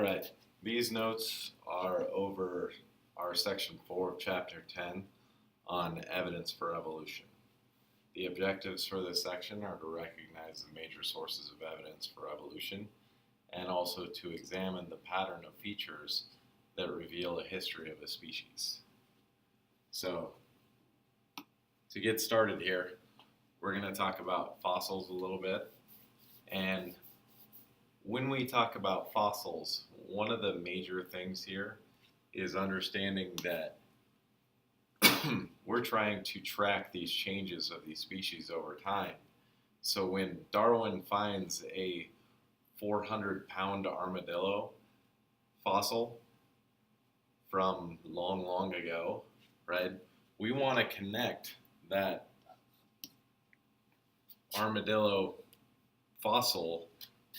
right. These notes are over our section 4 of chapter 10 on evidence for evolution. The objectives for this section are to recognize the major sources of evidence for evolution and also to examine the pattern of features that reveal a history of a species. So, to get started here, we're going to talk about fossils a little bit. And when we talk about fossils, one of the major things here is understanding that we're trying to track these changes of these species over time. So when Darwin finds a 400-pound armadillo fossil from long, long ago, right, we want to connect that armadillo fossil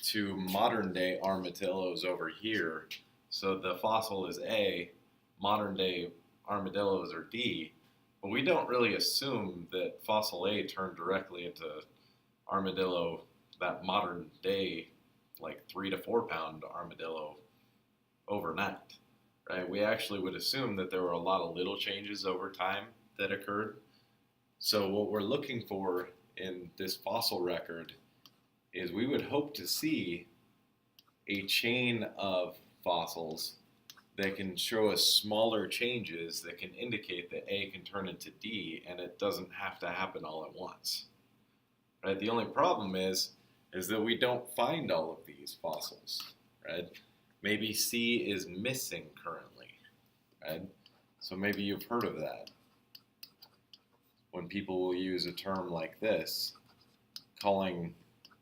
to modern day armadillos over here. So the fossil is A, modern day armadillos are D, but we don't really assume that fossil A turned directly into armadillo, that modern day, like 3 to 4 pound armadillo overnight, right? We actually would assume that there were a lot of little changes over time that occurred. So what we're looking for in this fossil record is we would hope to see a chain of fossils that can show us smaller changes that can indicate that A can turn into D, and it doesn't have to happen all at once. Right? The only problem is that we don't find all of these fossils. Right? Maybe C is missing currently. Right? So maybe you've heard of that. When people will use a term like this, calling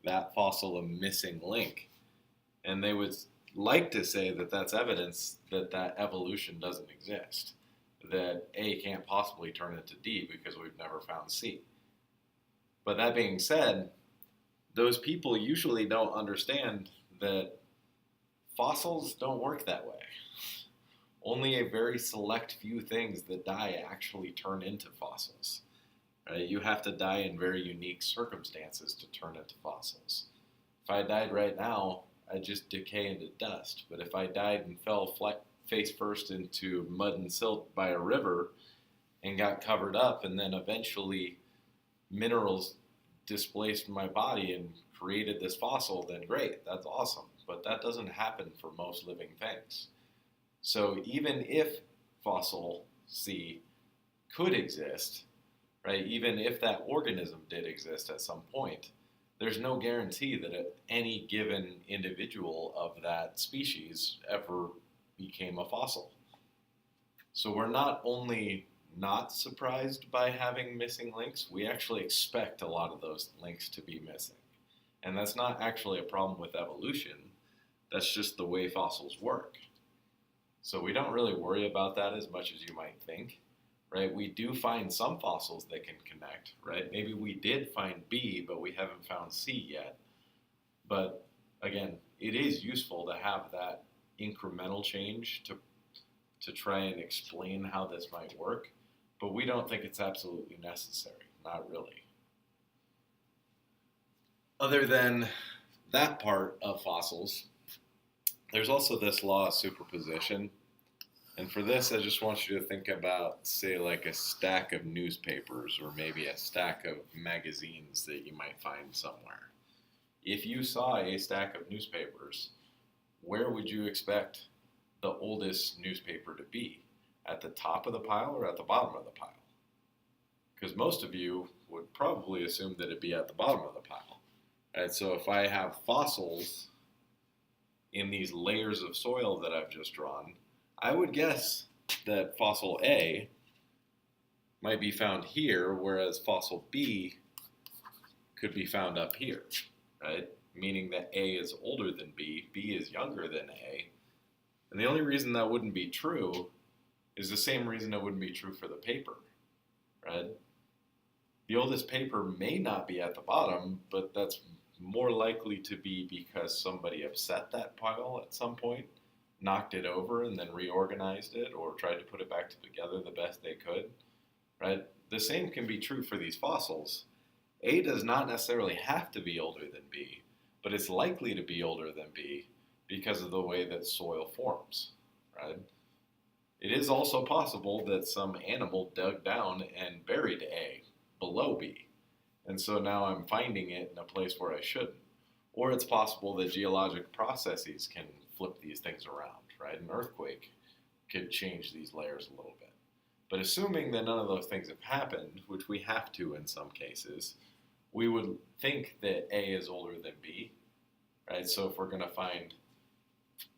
that fossil a missing link, and they would like to say that that's evidence that that evolution doesn't exist, that A can't possibly turn into D because we've never found C. But that being said, those people usually don't understand that fossils don't work that way. Only a very select few things that die actually turn into fossils. Right? You have to die in very unique circumstances to turn into fossils. If I died right now, I'd just decay into dust. But if I died and fell face first into mud and silt by a river and got covered up, and then eventually minerals displaced my body and created this fossil, then great, that's awesome. But that doesn't happen for most living things. So even if fossil C could exist, right, even if that organism did exist at some point, there's no guarantee that any given individual of that species ever became a fossil. So we're not only not surprised by having missing links, we actually expect a lot of those links to be missing. And that's not actually a problem with evolution, that's just the way fossils work. So we don't really worry about that as much as you might think. Right, we do find some fossils that can connect, right? Maybe we did find B, but we haven't found C yet. But again, it is useful to have that incremental change to try and explain how this might work, but we don't think it's absolutely necessary, not really. Other than that part of fossils, there's also this law of superposition. And for this, I just want you to think about, say, like a stack of newspapers or maybe a stack of magazines that you might find somewhere. If you saw a stack of newspapers, where would you expect the oldest newspaper to be? At the top of the pile or at the bottom of the pile? Because most of you would probably assume that it'd be at the bottom of the pile. Right, so if I have fossils in these layers of soil that I've just drawn, I would guess that fossil A might be found here, whereas fossil B could be found up here, right? Meaning that A is older than B, B is younger than A. And the only reason that wouldn't be true is the same reason it wouldn't be true for the paper, right? The oldest paper may not be at the bottom, but that's more likely to be because somebody upset that pile at some point, knocked it over and then reorganized it or tried to put it back together the best they could, right? The same can be true for these fossils. A does not necessarily have to be older than B, but it's likely to be older than B because of the way that soil forms, right? It is also possible that some animal dug down and buried A below B, and so now I'm finding it in a place where I shouldn't. Or it's possible that geologic processes can flip these things around, right? An earthquake could change these layers a little bit. But assuming that none of those things have happened, which we have to in some cases, we would think that A is older than B, right? So if we're going to find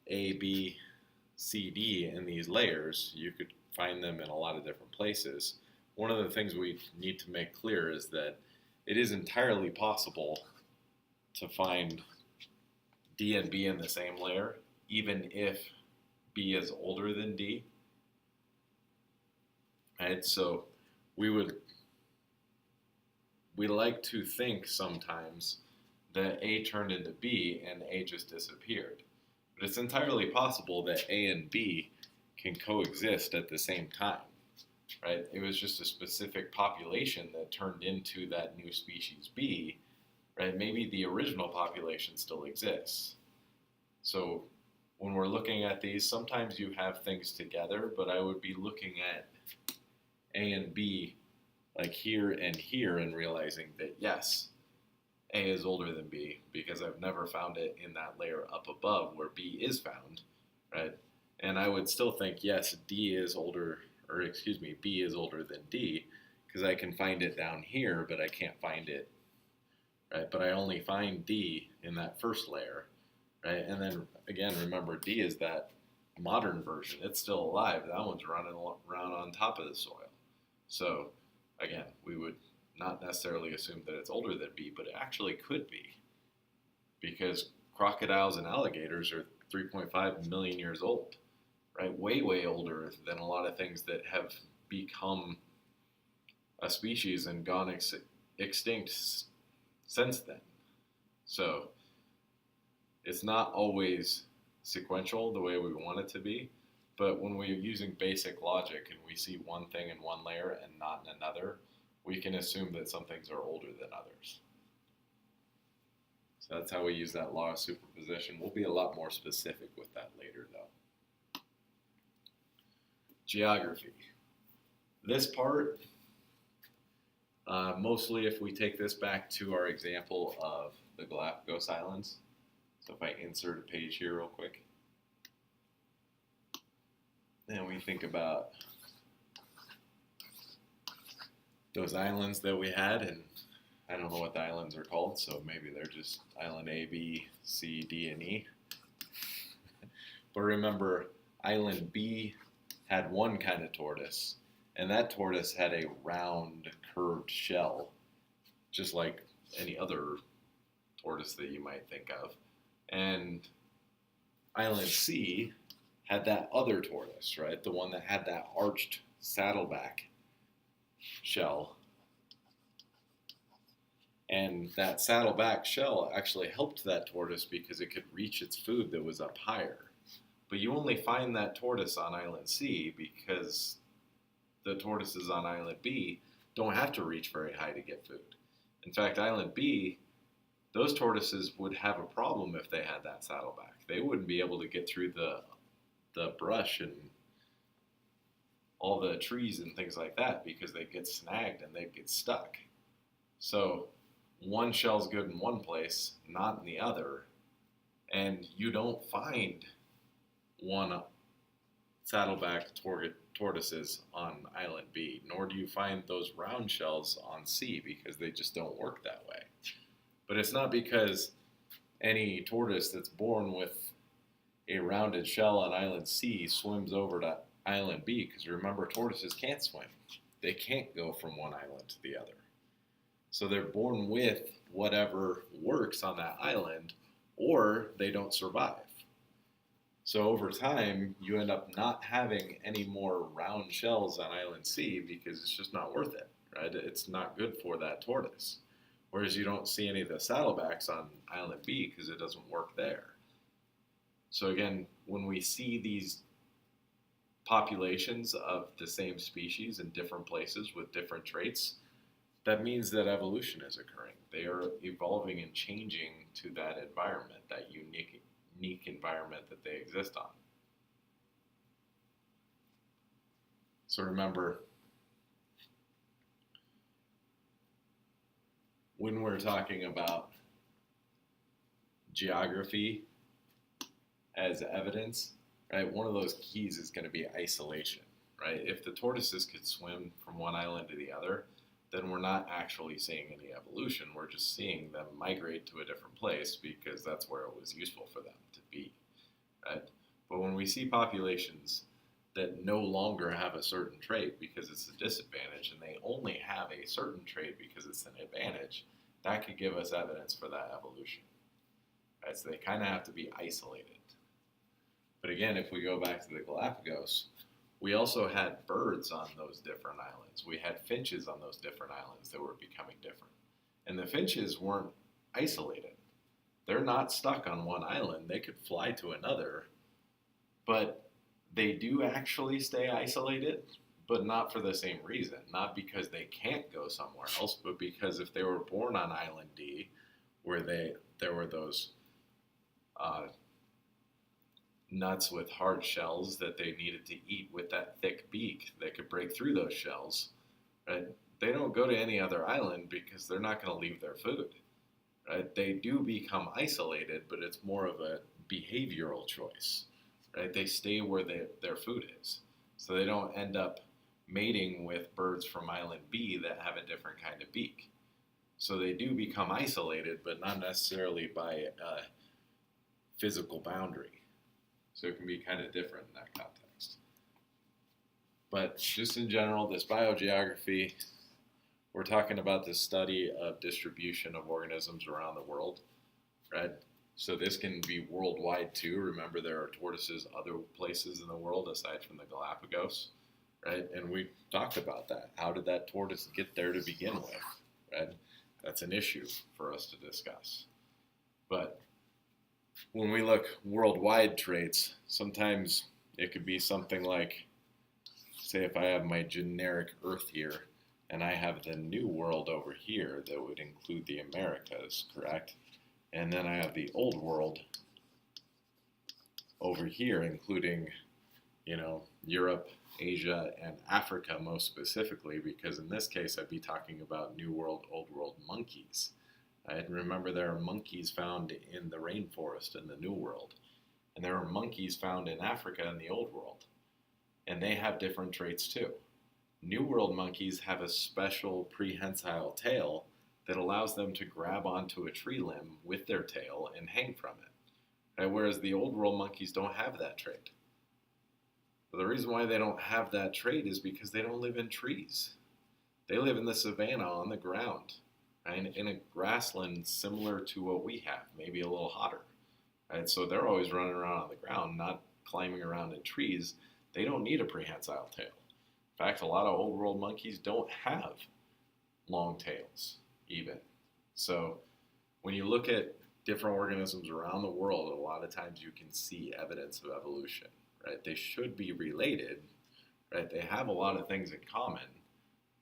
A, B, C, D in these layers, you could find them in a lot of different places. One of the things we need to make clear is that it is entirely possible to find D and B in the same layer, even if B is older than D. Right? So we like to think sometimes that A turned into B and A just disappeared. But it's entirely possible that A and B can coexist at the same time. Right? It was just a specific population that turned into that new species B. Right? Maybe the original population still exists. So when we're looking at these, sometimes you have things together, but I would be looking at A and B like here and realizing that yes, A is older than B because I've never found it in that layer up above where B is found, right? And I would still think yes, B is older than D because I can find it down here, but I can't find it, right? But I only find D in that first layer, right? And then again, remember D is that modern version. It's still alive. That one's running around on top of the soil. So again, we would not necessarily assume that it's older than B, but it actually could be because crocodiles and alligators are 3.5 million years old, right? Way, way older than a lot of things that have become a species and gone extinct since then. So it's not always sequential the way we want it to be, but when we're using basic logic and we see one thing in one layer and not in another, we can assume that some things are older than others. So that's how we use that law of superposition. We'll be a lot more specific with that later, though. Geography. This part, mostly if we take this back to our example of the Galapagos Islands. So if I insert a page here real quick. And we think about those islands that we had, and I don't know what the islands are called, so maybe they're just island A, B, C, D, and E. But remember, island B had one kind of tortoise, and that tortoise had a round, curved shell, just like any other tortoise that you might think of. And island C had that other tortoise, right? The one that had that arched saddleback shell. And that saddleback shell actually helped that tortoise because it could reach its food that was up higher. But you only find that tortoise on island C because the tortoises on island B don't have to reach very high to get food. In fact, island B, those tortoises would have a problem if they had that saddleback. They wouldn't be able to get through the brush and all the trees and things like that because they'd get snagged and they'd get stuck. So one shell's good in one place, not in the other, and you don't find one saddleback tortoises on island B, nor do you find those round shells on C because they just don't work that way. But it's not because any tortoise that's born with a rounded shell on island C swims over to island B, because remember, tortoises can't swim. They can't go from one island to the other. So they're born with whatever works on that island, or they don't survive. So over time, you end up not having any more round shells on island C because it's just not worth it, right? It's not good for that tortoise. Whereas you don't see any of the saddlebacks on island B because it doesn't work there. So again, when we see these populations of the same species in different places with different traits, that means that evolution is occurring. They are evolving and changing to that environment, that unique environment that they exist on. So remember, when we're talking about geography as evidence, right, one of those keys is going to be isolation, right? If the tortoises could swim from one island to the other, then we're not actually seeing any evolution. We're just seeing them migrate to a different place because that's where it was useful for them to be, right? But when we see populations that no longer have a certain trait because it's a disadvantage and they only have a certain trait because it's an advantage, that could give us evidence for that evolution, right? So they kind of have to be isolated. But again, if we go back to the Galapagos, we also had birds on those different islands. We had finches on those different islands that were becoming different. And the finches weren't isolated. They're not stuck on one island. They could fly to another, but they do actually stay isolated, but not for the same reason. Not because they can't go somewhere else, but because if they were born on Island D, where there were those nuts with hard shells that they needed to eat with that thick beak that could break through those shells, right? They don't go to any other island because they're not going to leave their food, right? They do become isolated, but it's more of a behavioral choice, right? They stay where their food is, so they don't end up mating with birds from Island B that have a different kind of beak. So they do become isolated, but not necessarily by a physical boundary. So it can be kind of different in that context. But just in general, this biogeography, we're talking about the study of distribution of organisms around the world, right? So this can be worldwide too. Remember, there are tortoises other places in the world aside from the Galapagos, right? And we talked about that. How did that tortoise get there to begin with, right? That's an issue for us to discuss. But when we look worldwide traits, sometimes it could be something like, say if I have my generic Earth here, and I have the New World over here that would include the Americas, correct? And then I have the Old World over here, including, Europe, Asia, and Africa most specifically, because in this case I'd be talking about New World, Old World monkeys. Right? Remember, there are monkeys found in the rainforest in the New World, and there are monkeys found in Africa in the Old World, and they have different traits too. New World monkeys have a special prehensile tail that allows them to grab onto a tree limb with their tail and hang from it, right? Whereas the Old World monkeys don't have that trait. But the reason why they don't have that trait is because they don't live in trees. They live in the savanna on the ground, right? In a grassland similar to what we have, maybe a little hotter. Right? So they're always running around on the ground, not climbing around in trees. They don't need a prehensile tail. In fact, a lot of Old World monkeys don't have long tails even. So when you look at different organisms around the world, a lot of times you can see evidence of evolution, right? They should be related, right? They have a lot of things in common,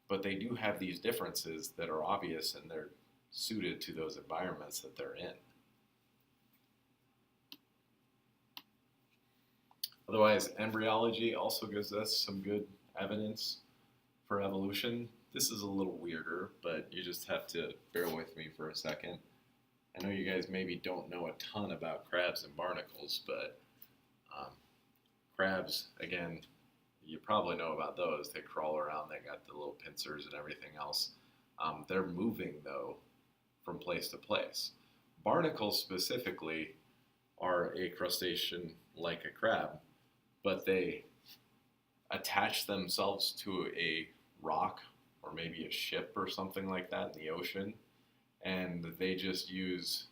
but they do have these differences that are obvious and they're suited to those environments that they're in. Otherwise, embryology also gives us some good evidence for evolution. This is a little weirder, but you just have to bear with me for a second. I know you guys maybe don't know a ton about crabs and barnacles, but crabs, again, you probably know about those. They crawl around, they got the little pincers and everything else. They're moving, though, from place to place. Barnacles specifically are a crustacean like a crab, but they attach themselves to a rock or maybe a ship or something like that in the ocean, and they just use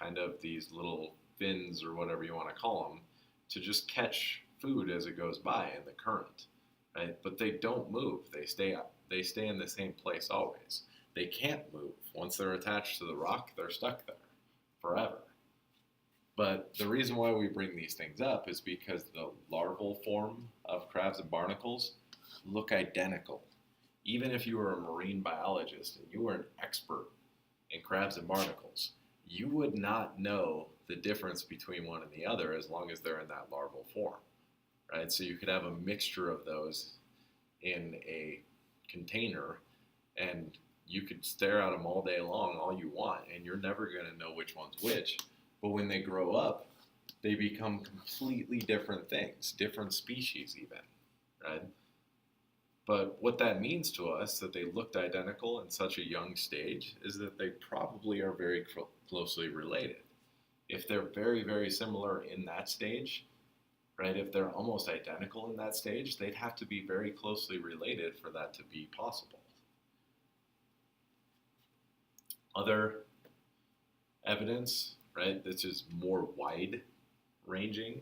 kind of these little fins or whatever you want to call them to just catch food as it goes by in the current, right? But they don't move. They stay in the same place always. They can't move. Once they're attached to the rock, they're stuck there forever. But the reason why we bring these things up is because the larval form of crabs and barnacles look identical. Even if you were a marine biologist and you were an expert and crabs and barnacles, you would not know the difference between one and the other as long as they're in that larval form, right? So you could have a mixture of those in a container, and you could stare at them all day long, all you want, and you're never going to know which one's which. But when they grow up, they become completely different things, different species even, right? But what that means to us, that they looked identical in such a young stage, is that they probably are very closely related. If they're very, very similar in that stage, right, if they're almost identical in that stage, they'd have to be very closely related for that to be possible. Other evidence, right, that's just more wide ranging,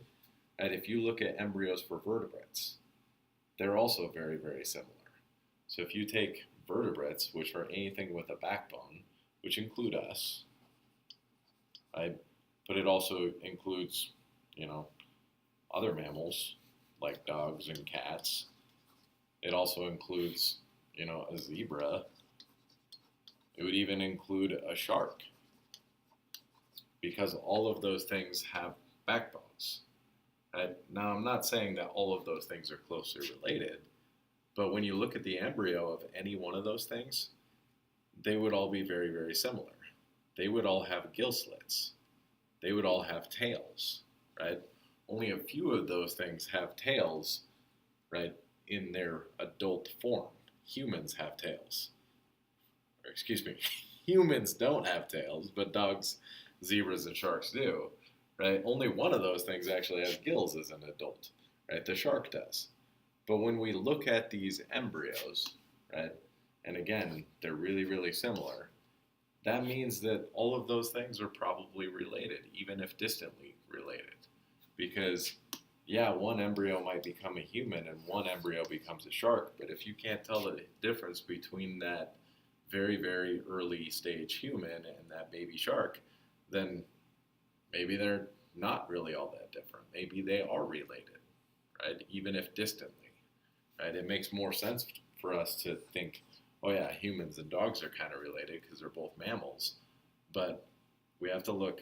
right, if you look at embryos for vertebrates, they're also very, very similar. So if you take vertebrates, which are anything with a backbone, which include us, right? But it also includes, other mammals like dogs and cats. It also includes, a zebra. It would even include a shark, because all of those things have backbones. Right? Now, I'm not saying that all of those things are closely related, but when you look at the embryo of any one of those things, they would all be very, very similar. They would all have gill slits. They would all have tails, right? Only a few of those things have tails, right, in their adult form. Humans have tails. Or, excuse me, humans don't have tails, but dogs, zebras, and sharks do. Right? Only one of those things actually has gills as an adult, right? The shark does. But when we look at these embryos, right, and again, they're really, really similar, that means that all of those things are probably related, even if distantly related. Because, yeah, one embryo might become a human and one embryo becomes a shark, but if you can't tell the difference between that very, very early stage human and that baby shark, then maybe they're not really all that different. Maybe they are related, right? Even if distantly, right? It makes more sense for us to think, oh yeah, humans and dogs are kind of related because they're both mammals. But we have to look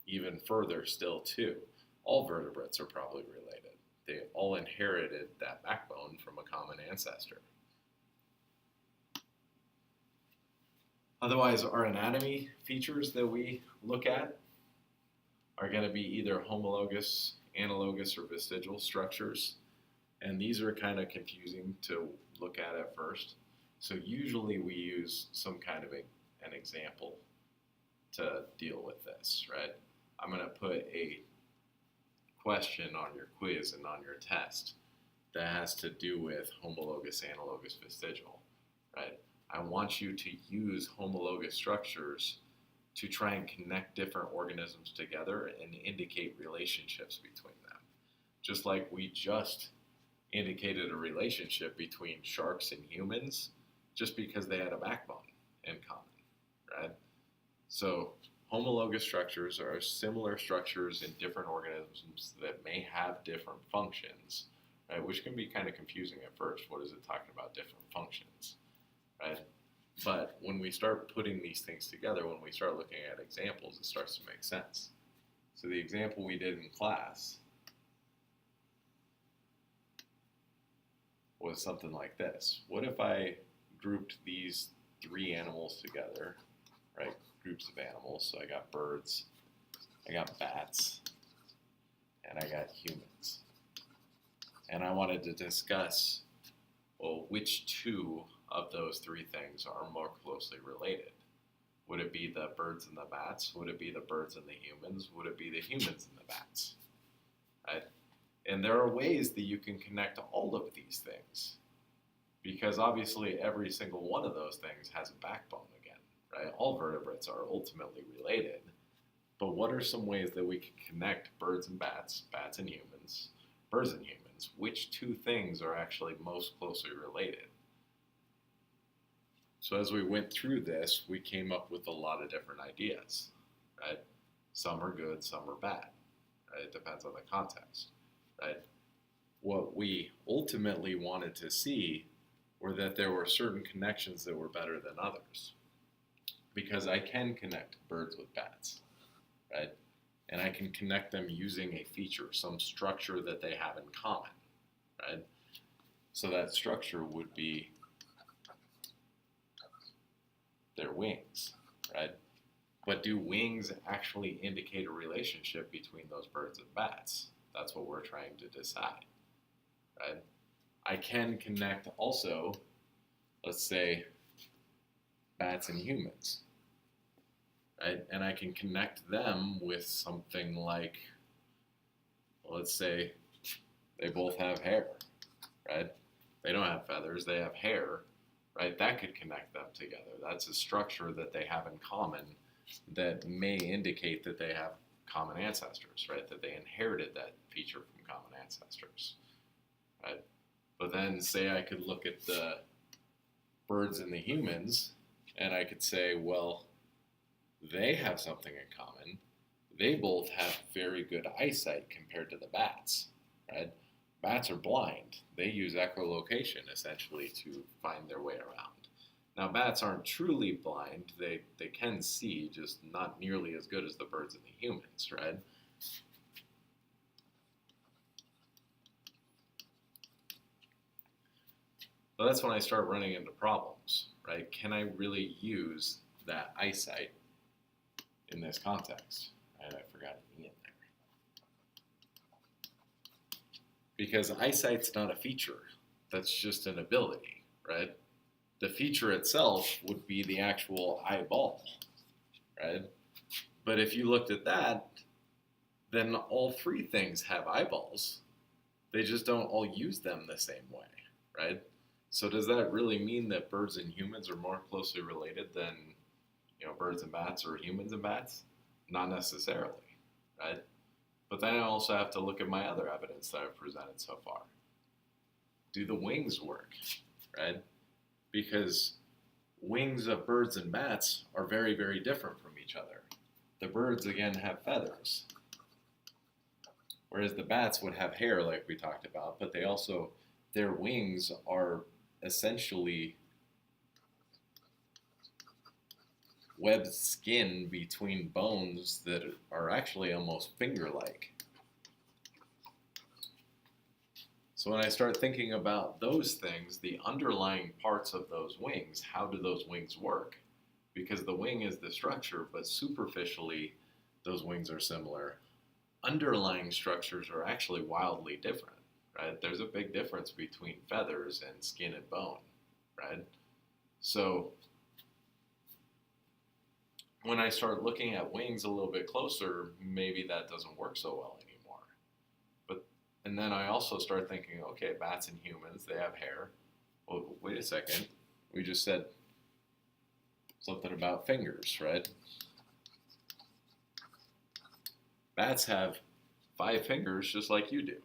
even further still too. All vertebrates are probably related. They all inherited that backbone from a common ancestor. Otherwise, our anatomy features that we look at are going to be either homologous, analogous, or vestigial structures. And these are kind of confusing to look at first. So usually we use some kind of an example to deal with this, right? I'm going to put a question on your quiz and on your test that has to do with homologous, analogous, vestigial, right? I want you to use homologous structures to try and connect different organisms together and indicate relationships between them. Just like we just indicated a relationship between sharks and humans just because they had a backbone in common, right? So homologous structures are similar structures in different organisms that may have different functions, right? Which can be kind of confusing at first. What is it talking about different functions? Right? But when we start putting these things together, when we start looking at examples, it starts to make sense. So the example we did in class was something like this. What if I grouped these three animals together, right? Groups of animals. So I got birds, I got bats, and I got humans. And I wanted to discuss, well, which two of those three things are more closely related? Would it be the birds and the bats? Would it be the birds and the humans? Would it be the humans and the bats? Right? And there are ways that you can connect all of these things, because obviously every single one of those things has a backbone again, right? All vertebrates are ultimately related, but what are some ways that we can connect birds and bats, bats and humans, birds and humans? Which two things are actually most closely related? So as we went through this, we came up with a lot of different ideas, right? Some are good, some are bad, right? It depends on the context, right? What we ultimately wanted to see were that there were certain connections that were better than others, because I can connect birds with bats, right? And I can connect them using a feature, some structure that they have in common, right? So that structure would be their wings, right? But do wings actually indicate a relationship between those birds and bats? That's what we're trying to decide, right? I can connect also, let's say, bats and humans, right? And I can connect them with something like, let's say, they both have hair, right? They don't have feathers, they have hair, right? That could connect them together. That's a structure that they have in common that may indicate that they have common ancestors, right? That they inherited that feature from common ancestors, right? But then say I could look at the birds and the humans and I could say, well, they have something in common. They both have very good eyesight compared to the bats, right? Bats are blind. They use echolocation essentially to find their way around. Now, bats aren't truly blind. They can see, just not nearly as good as the birds and the humans, right? So that's when I start running into problems, right? Can I really use that eyesight in this context? And I forgot an E in there. Because eyesight's not a feature. That's just an ability, right? The feature itself would be the actual eyeball, right? But if you looked at that, then all three things have eyeballs. They just don't all use them the same way, right? So does that really mean that birds and humans are more closely related than, birds and bats or humans and bats? Not necessarily, right? But then I also have to look at my other evidence that I've presented so far. Do the wings work, right? Because wings of birds and bats are very, very different from each other. The birds, again, have feathers, whereas the bats would have hair like we talked about, but their wings are essentially webbed skin between bones that are actually almost finger-like. So when I start thinking about those things, the underlying parts of those wings, how do those wings work? Because the wing is the structure, but superficially, those wings are similar. Underlying structures are actually wildly different, right? There's a big difference between feathers and skin and bone, right? So when I start looking at wings a little bit closer, maybe that doesn't work so well anymore. And then I also start thinking, okay, bats and humans, they have hair. Well, wait a second. We just said something about fingers, right? Bats have 5 fingers just like you do.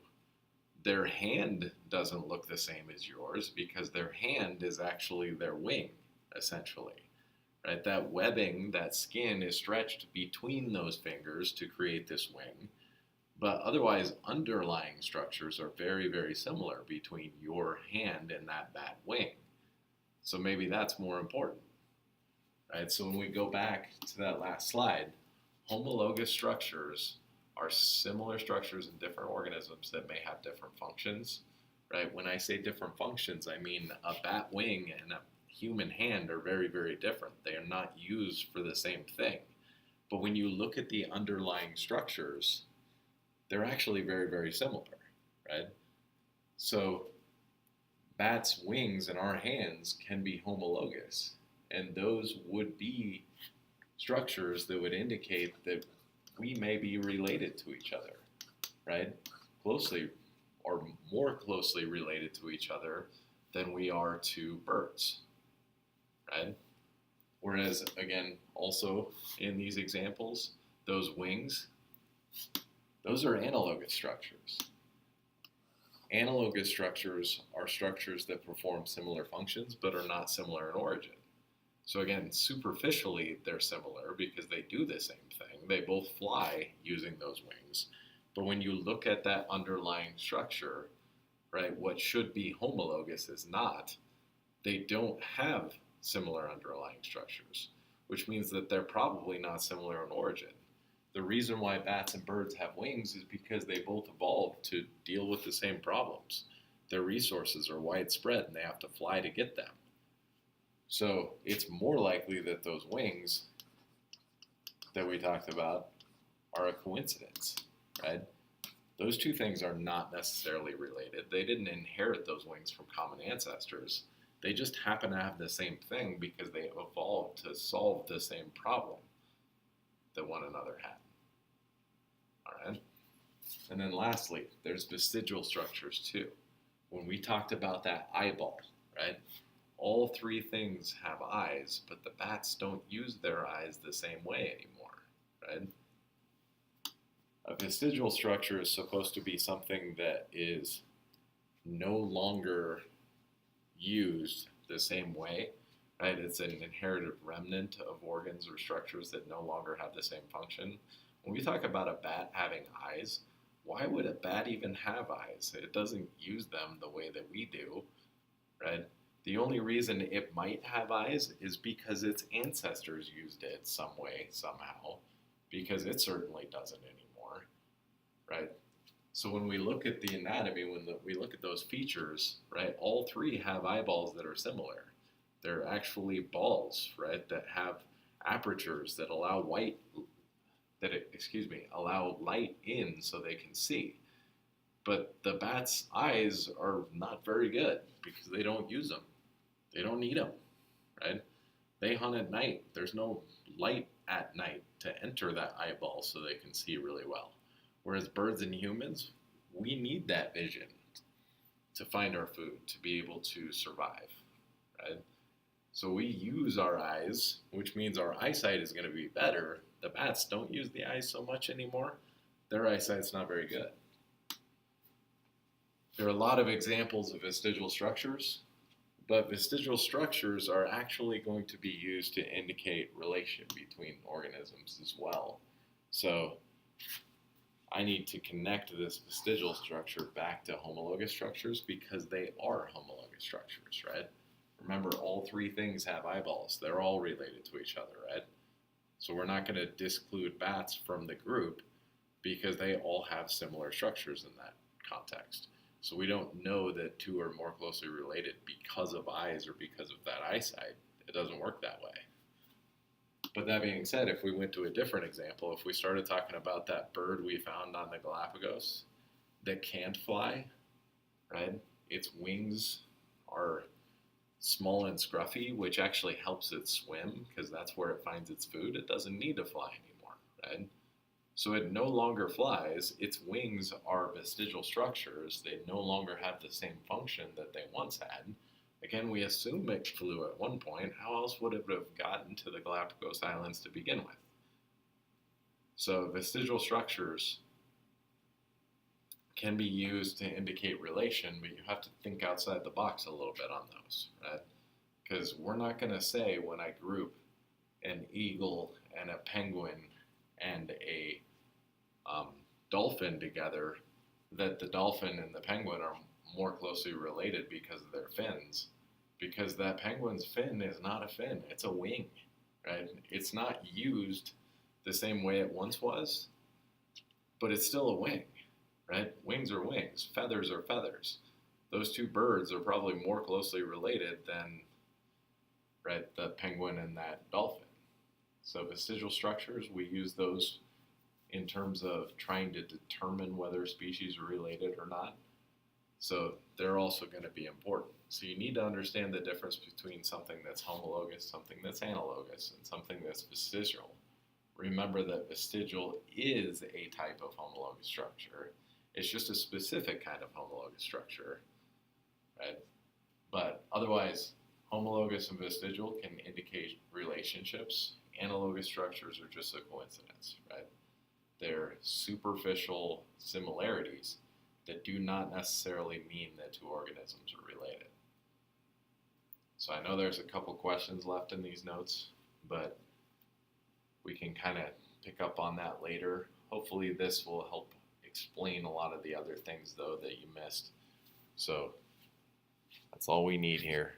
Their hand doesn't look the same as yours because their hand is actually their wing, essentially. Right? That webbing, that skin is stretched between those fingers to create this wing. But otherwise, underlying structures are very, very similar between your hand and that bat wing. So maybe that's more important, right? So when we go back to that last slide, homologous structures are similar structures in different organisms that may have different functions, right? When I say different functions, I mean a bat wing and a human hand are very, very different. They are not used for the same thing. But when you look at the underlying structures, they're actually very, very similar, right? So bats' wings and our hands can be homologous, and those would be structures that would indicate that we may be related to each other, right? Closely or more closely related to each other than we are to birds, right? Whereas, again, also in these examples, those wings, those are analogous structures. Analogous structures are structures that perform similar functions but are not similar in origin. So again, superficially, they're similar because they do the same thing. They both fly using those wings. But when you look at that underlying structure, right, what should be homologous is not. They don't have similar underlying structures. which means that they're probably not similar in origin. The reason why bats and birds have wings is because they both evolved to deal with the same problems. Their resources are widespread and they have to fly to get them. So it's more likely that those wings that we talked about are a coincidence, right? Those two things are not necessarily related. They didn't inherit those wings from common ancestors. They just happen to have the same thing because they evolved to solve the same problem that one another had. All right? And then lastly, there's vestigial structures too. When we talked about that eyeball, right? All three things have eyes, but the bats don't use their eyes the same way anymore, right? A vestigial structure is supposed to be something that is no longer used the same way, right? It's an inherited remnant of organs or structures that no longer have the same function. When we talk about a bat having eyes, why would a bat even have eyes? It doesn't use them the way that we do, right? The only reason it might have eyes is because its ancestors used it some way, somehow, because it certainly doesn't anymore, right? So when we look at the anatomy, we look at those features, right, all three have eyeballs that are similar. They're actually balls, right, that have apertures that allow allow light in so they can see. But the bat's eyes are not very good because they don't use them. They don't need them, right? They hunt at night. There's no light at night to enter that eyeball so they can see really well. Whereas birds and humans, we need that vision to find our food, to be able to survive, right? So we use our eyes, which means our eyesight is going to be better. The bats don't use the eyes so much anymore. Their eyesight's not very good. There are a lot of examples of vestigial structures, but vestigial structures are actually going to be used to indicate relation between organisms as well. So I need to connect this vestigial structure back to homologous structures because they are homologous structures, right? Remember, all three things have eyeballs. They're all related to each other, right? So we're not going to disclude bats from the group because they all have similar structures in that context. So we don't know that two are more closely related because of eyes or because of that eyesight. It doesn't work that way. But that being said, if we went to a different example, if we started talking about that bird we found on the Galapagos that can't fly, right? Its wings are small and scruffy, which actually helps it swim because that's where it finds its food. It doesn't need to fly anymore, right? So it no longer flies. Its wings are vestigial structures. They no longer have the same function that they once had. Again, we assume it flew at one point. How else would it have gotten to the Galapagos Islands to begin with? So vestigial structures can be used to indicate relation, but you have to think outside the box a little bit on those, right? Because we're not going to say when I group an eagle and a penguin and a dolphin together that the dolphin and the penguin are more closely related because of their fins, because that penguin's fin is not a fin, it's a wing, right? It's not used the same way it once was, but it's still a wing, right? Wings are wings, feathers are feathers. Those two birds are probably more closely related than, right, the penguin and that dolphin. So vestigial structures, we use those in terms of trying to determine whether species are related or not. So they're also going to be important. So you need to understand the difference between something that's homologous, something that's analogous, and something that's vestigial. Remember that vestigial is a type of homologous structure. It's just a specific kind of homologous structure, right? But otherwise, homologous and vestigial can indicate relationships. Analogous structures are just a coincidence, right? They're superficial similarities that do not necessarily mean that two organisms are related. So I know there's a couple questions left in these notes, but we can kind of pick up on that later. Hopefully this will help explain a lot of the other things, though, that you missed. So that's all we need here.